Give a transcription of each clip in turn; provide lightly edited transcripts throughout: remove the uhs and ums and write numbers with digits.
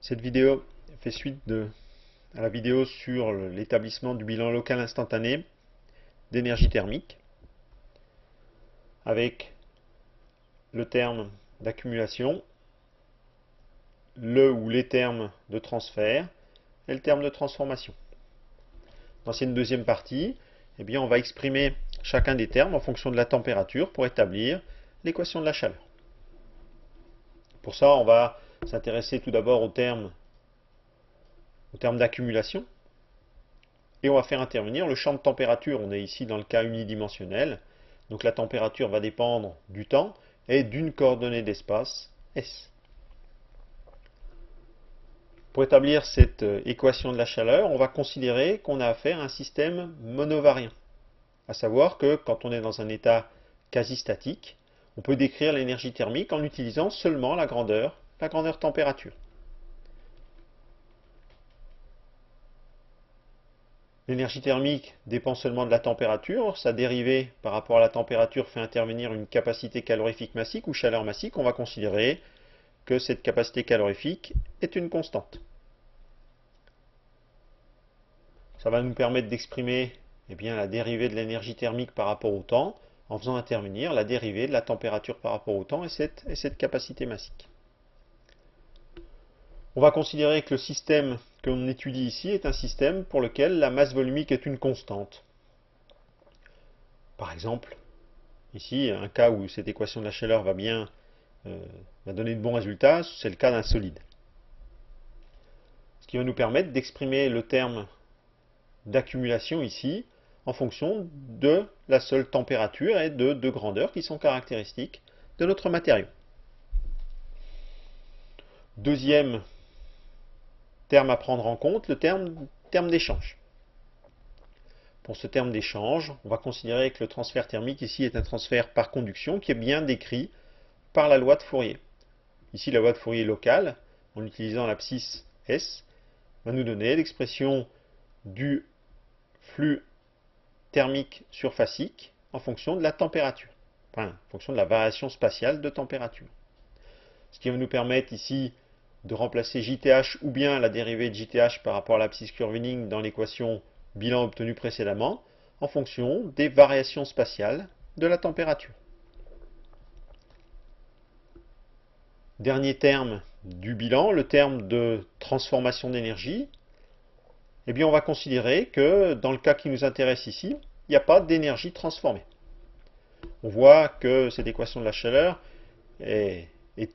Cette vidéo fait suite à la vidéo sur l'établissement du bilan local instantané d'énergie thermique avec le terme d'accumulation, le ou les termes de transfert et le terme de transformation. Dans cette deuxième partie, on va exprimer chacun des termes en fonction de la température pour établir l'équation de la chaleur. Pour ça, on va s'intéresser tout d'abord au terme d'accumulation et on va faire intervenir le champ de température. On est ici dans le cas unidimensionnel, donc la température va dépendre du temps et d'une coordonnée d'espace S. Pour établir cette équation de la chaleur, on va considérer qu'on a affaire à un système monovariant, à savoir que quand on est dans un état quasi statique, on peut décrire l'énergie thermique en utilisant seulement la grandeur température. L'énergie thermique dépend seulement de la température. Sa dérivée par rapport à la température fait intervenir une capacité calorifique massique ou chaleur massique. On va considérer que cette capacité calorifique est une constante. Ça va nous permettre d'exprimer la dérivée de l'énergie thermique par rapport au temps en faisant intervenir la dérivée de la température par rapport au temps et cette capacité massique. On va considérer que le système que l'on étudie ici est un système pour lequel la masse volumique est une constante. Par exemple, ici, un cas où cette équation de la chaleur va donner de bons résultats, c'est le cas d'un solide. Ce qui va nous permettre d'exprimer le terme d'accumulation ici en fonction de la seule température et de deux grandeurs qui sont caractéristiques de notre matériau. Deuxième terme à prendre en compte, le terme d'échange. Pour ce terme d'échange, on va considérer que le transfert thermique ici est un transfert par conduction qui est bien décrit par la loi de Fourier. Ici, la loi de Fourier locale, en utilisant l'abscisse S, va nous donner l'expression du flux thermique surfacique en fonction de la température, en fonction de la variation spatiale de température. Ce qui va nous permettre ici de remplacer JTH ou bien la dérivée de JTH par rapport à l'abscisse curviligne dans l'équation bilan obtenue précédemment en fonction des variations spatiales de la température. Dernier terme du bilan, le terme de transformation d'énergie. On va considérer que dans le cas qui nous intéresse ici, il n'y a pas d'énergie transformée. On voit que cette équation de la chaleur est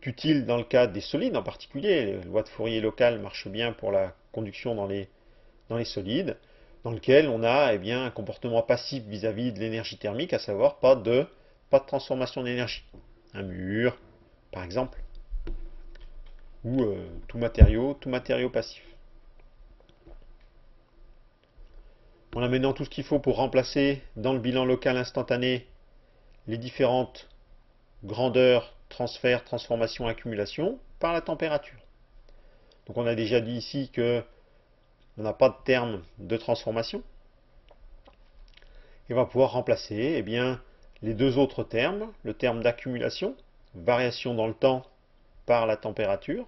utile dans le cas des solides en particulier. La loi de Fourier locale marche bien pour la conduction dans les solides, dans lequel on a un comportement passif vis-à-vis de l'énergie thermique, à savoir pas de transformation d'énergie. Un mur, par exemple, ou tout matériau passif. On a maintenant tout ce qu'il faut pour remplacer dans le bilan local instantané les différentes grandeurs, transfert, transformation, accumulation par la température. Donc on a déjà dit ici que on n'a pas de terme de transformation. Et on va pouvoir remplacer les deux autres termes, le terme d'accumulation, variation dans le temps par la température,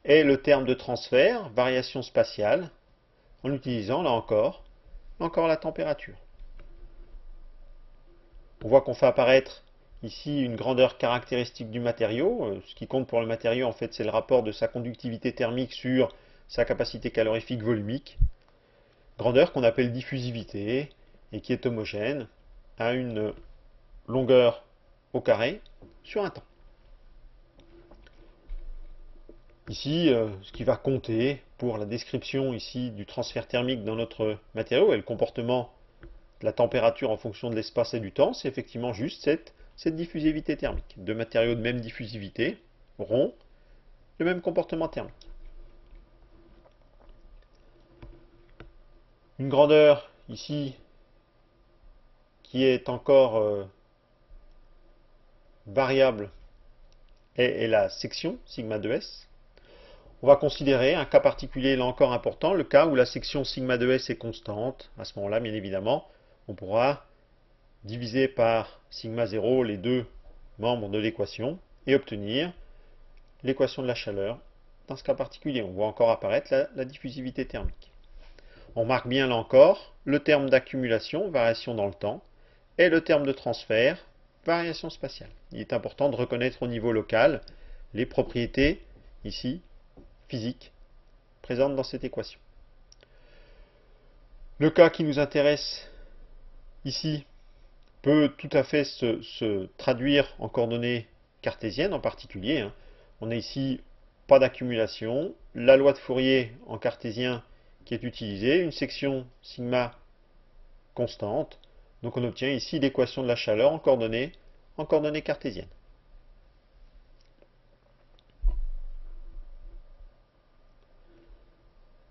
et le terme de transfert, variation spatiale, en utilisant là encore la température. On voit qu'on fait apparaître ici une grandeur caractéristique du matériau. Ce qui compte pour le matériau, en fait, c'est le rapport de sa conductivité thermique sur sa capacité calorifique volumique. Grandeur qu'on appelle diffusivité et qui est homogène à une longueur au carré sur un temps. Ici, ce qui va compter pour la description ici du transfert thermique dans notre matériau et le comportement de la température en fonction de l'espace et du temps, c'est effectivement juste cette diffusivité thermique. Deux matériaux de même diffusivité auront le même comportement thermique. Une grandeur ici qui est encore variable est la section sigma de S. On va considérer un cas particulier là encore important, le cas où la section sigma de S est constante. À ce moment-là, bien évidemment, on pourra diviser par sigma 0 les deux membres de l'équation et obtenir l'équation de la chaleur dans ce cas particulier. On voit encore apparaître la diffusivité thermique. On marque bien là encore le terme d'accumulation, variation dans le temps, et le terme de transfert, variation spatiale. Il est important de reconnaître au niveau local les propriétés, ici, physiques, présentes dans cette équation. Le cas qui nous intéresse ici peut tout à fait se traduire en coordonnées cartésiennes en particulier. On a ici pas d'accumulation, la loi de Fourier en cartésien qui est utilisée, une section sigma constante. Donc on obtient ici l'équation de la chaleur en coordonnées cartésiennes.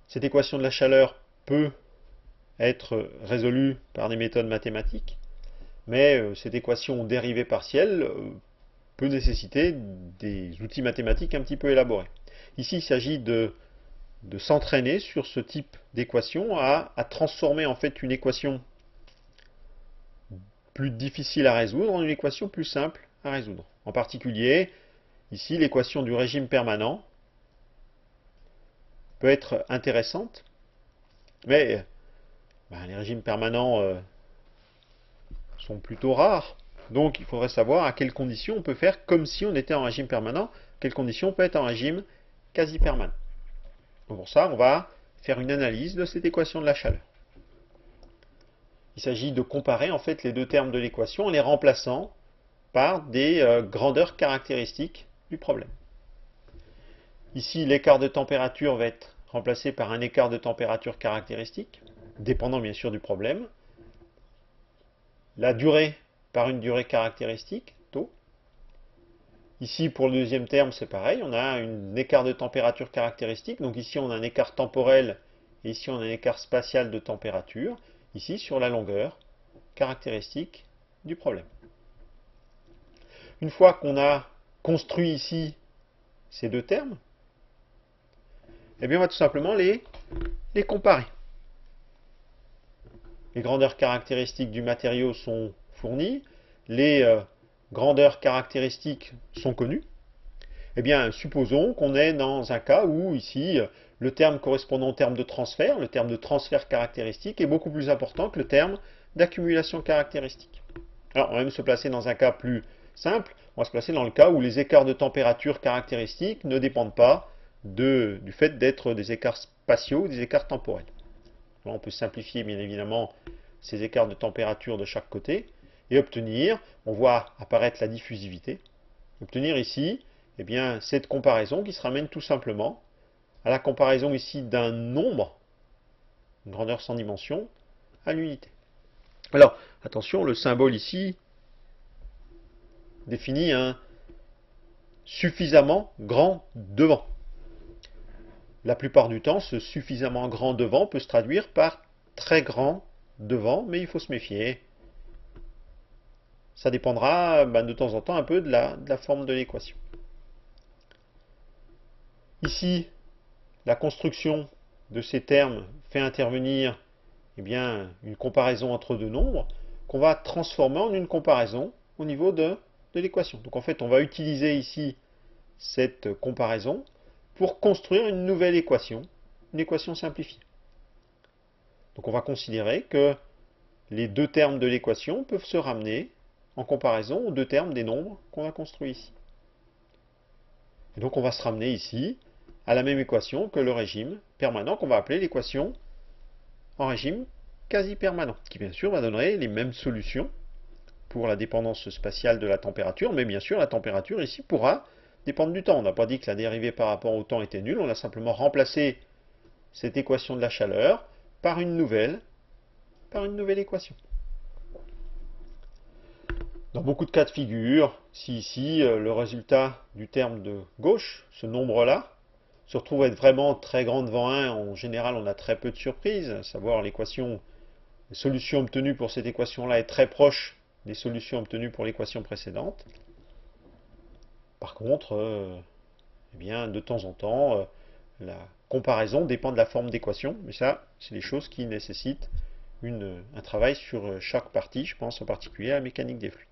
Cette équation de la chaleur peut être résolue par des méthodes mathématiques, mais cette équation dérivée partielle peut nécessiter des outils mathématiques un petit peu élaborés. Ici, il s'agit de s'entraîner sur ce type d'équation à transformer en fait une équation plus difficile à résoudre en une équation plus simple à résoudre. En particulier, ici, l'équation du régime permanent peut être intéressante, mais les régimes permanents sont plutôt rares. Donc il faudrait savoir à quelles conditions on peut faire comme si on était en régime permanent, quelles conditions on peut être en régime quasi permanent. Donc pour ça, on va faire une analyse de cette équation de la chaleur. Il s'agit de comparer en fait les deux termes de l'équation en les remplaçant par des grandeurs caractéristiques du problème. Ici, l'écart de température va être remplacé par un écart de température caractéristique, dépendant bien sûr du problème. La durée par une durée caractéristique, taux. Ici, pour le deuxième terme, c'est pareil, on a un écart de température caractéristique. Donc ici, on a un écart temporel et ici, on a un écart spatial de température. Ici, sur la longueur caractéristique du problème. Une fois qu'on a construit ici ces deux termes, eh bien, on va tout simplement les comparer. Les grandeurs caractéristiques du matériau sont fournies, les grandeurs caractéristiques sont connues. Eh bien, supposons qu'on est dans un cas où, ici, le terme correspondant au terme de transfert caractéristique, est beaucoup plus important que le terme d'accumulation caractéristique. Alors, on va même se placer dans un cas plus simple, on va se placer dans le cas où les écarts de température caractéristiques ne dépendent pas du fait d'être des écarts spatiaux ou des écarts temporels. Là, on peut simplifier bien évidemment ces écarts de température de chaque côté et obtenir, on voit apparaître la diffusivité, obtenir ici eh bien, cette comparaison qui se ramène tout simplement à la comparaison ici d'un nombre, une grandeur sans dimension, à l'unité. Alors, attention, le symbole ici définit un suffisamment grand devant. La plupart du temps, ce suffisamment grand devant peut se traduire par très grand devant, mais il faut se méfier. Ça dépendra de temps en temps un peu de la forme de l'équation. Ici, la construction de ces termes fait intervenir eh bien, une comparaison entre deux nombres qu'on va transformer en une comparaison au niveau de l'équation. Donc en fait, on va utiliser ici cette comparaison pour construire une nouvelle équation, une équation simplifiée. Donc on va considérer que les deux termes de l'équation peuvent se ramener en comparaison aux deux termes des nombres qu'on a construits ici. Et donc on va se ramener ici à la même équation que le régime permanent qu'on va appeler l'équation en régime quasi permanent, qui bien sûr va donner les mêmes solutions pour la dépendance spatiale de la température, mais bien sûr la température ici pourra dépendre du temps. On n'a pas dit que la dérivée par rapport au temps était nulle, on a simplement remplacé cette équation de la chaleur par une nouvelle équation. Dans beaucoup de cas de figure, si ici le résultat du terme de gauche, ce nombre-là, se retrouve être vraiment très grand devant 1, en général on a très peu de surprises, à savoir la solution obtenue pour cette équation-là est très proche des solutions obtenues pour l'équation précédente. Par contre, eh bien, de temps en temps, la comparaison dépend de la forme d'équation, mais ça, c'est des choses qui nécessitent un travail sur chaque partie, je pense en particulier à la mécanique des fluides.